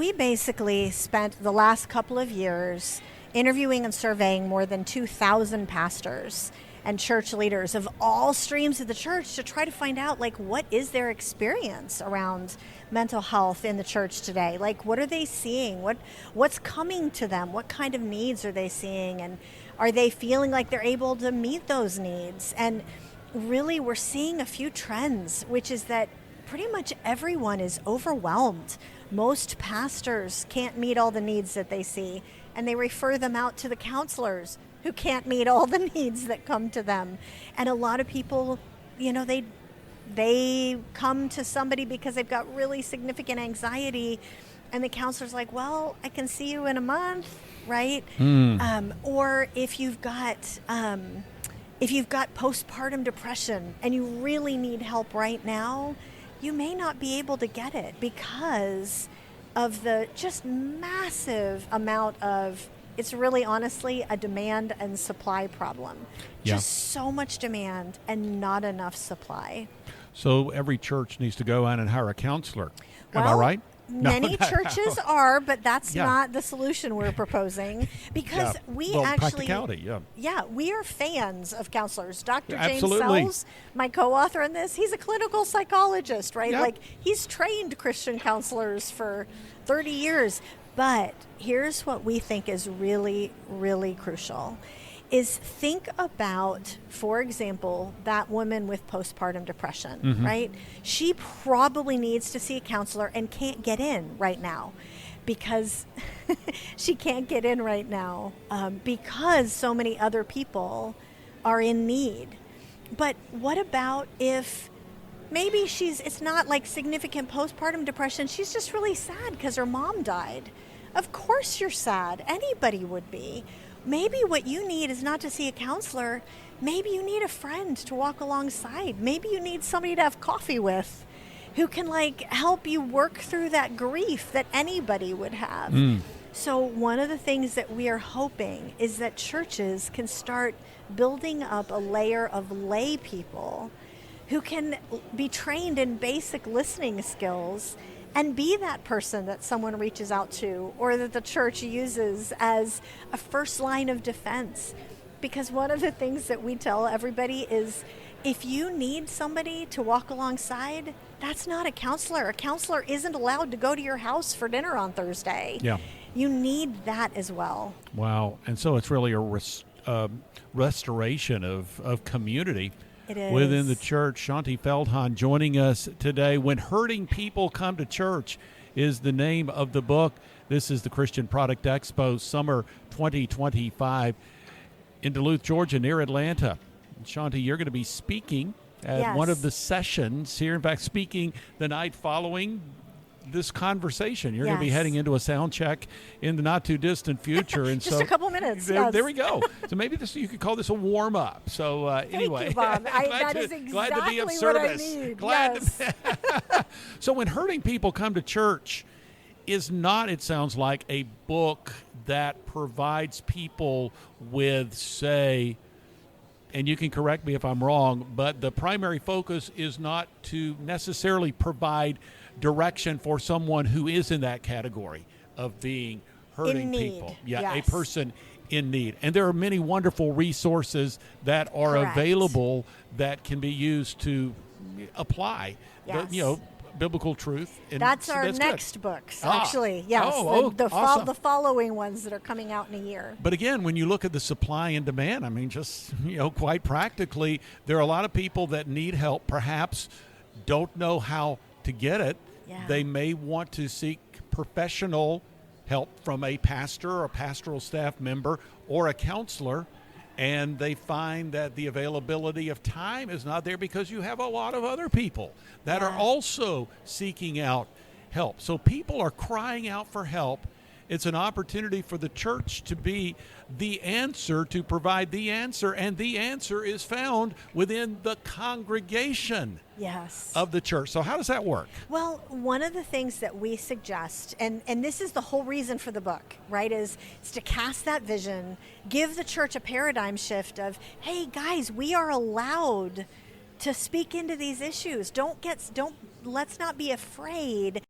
we basically spent the last couple of years interviewing and surveying more than 2,000 pastors and church leaders of all streams of the church to try to find out, like, what is their experience around mental health in the church today? Like, what are they seeing? What's coming to them? What kind of needs are they seeing? And are they feeling like they're able to meet those needs? And really, we're seeing a few trends, which is that pretty much everyone is overwhelmed. Most pastors can't meet all the needs that they see, and they refer them out to the counselors who can't meet all the needs that come to them. And a lot of people, they come to somebody because they've got really significant anxiety, and the counselor's like, well, I can see you in a month, right? Or if you've got postpartum depression and you really need help right now, you may not be able to get it because of the just massive amount of, it's really honestly a demand and supply problem. Yeah. Just so much demand and not enough supply. So every church needs to go out and hire a counselor. Am I Well, right? Many No. churches are, but that's Yeah. not the solution we're proposing, because we well, actually, practicality, we are fans of counselors. Dr. James Absolutely. Sells, my co-author on this, he's a clinical psychologist, right? Yep. Like, he's trained Christian counselors for 30 years. But here's what we think is really, really crucial, is think about, for example, that woman with postpartum depression, right? She probably needs to see a counselor and can't get in right now because she can't get in right now because so many other people are in need. But what about if maybe it's not like significant postpartum depression, she's just really sad because her mom died? Of course you're sad. Anybody would be. Maybe what you need is not to see a counselor. Maybe you need a friend to walk alongside. Maybe you need somebody to have coffee with who can help you work through that grief that anybody would have. So one of the things that we are hoping is that churches can start building up a layer of lay people who can be trained in basic listening skills and be that person that someone reaches out to or that the church uses as a first line of defense. Because one of the things that we tell everybody is, if you need somebody to walk alongside, that's not a counselor. A counselor isn't allowed to go to your house for dinner on Thursday. Yeah. You need that as well. Wow. And so it's really a restoration of community. It is. Within the church. Shaunti Feldhahn joining us today. When Hurting People Come to Church is the name of the book. This is the Christian Product Expo Summer 2025 in Duluth, Georgia, near Atlanta. And Shaunti, you're going to be speaking at one of the sessions here. In fact, speaking the night following this conversation. You're going to be heading into a sound check in the not too distant future, and just a couple minutes. There we go. So maybe you could call this a warm up. So anyway, thank you, Bob. That is glad to be of exactly service. what I need. Glad Yes. to So when Hurting People Come to Church is not, it sounds like, a book that provides people with, say, and you can correct me if I'm wrong, but the primary focus is not to necessarily provide direction for someone who is in that category of being hurting people. Yeah, yes. A person in need. And there are many wonderful resources that are Correct. available that can be used to apply Yes. biblical truth. And That's our good. next books, actually. Yes, awesome. the following ones that are coming out in a year. But again, when you look at the supply and demand, I mean, just, quite practically, there are a lot of people that need help, perhaps don't know how to get it. Yeah. They may want to seek professional help from a pastor or pastoral staff member or a counselor, and they find that the availability of time is not there because you have a lot of other people that are also seeking out help. So people are crying out for help. It's an opportunity for the church to be the answer, to provide the answer, and the answer is found within the congregation of the church. So how does that work? Well, one of the things that we suggest, and this is the whole reason for the book, right, is to cast that vision, give the church a paradigm shift of, hey, guys, we are allowed to speak into these issues. Let's not be afraid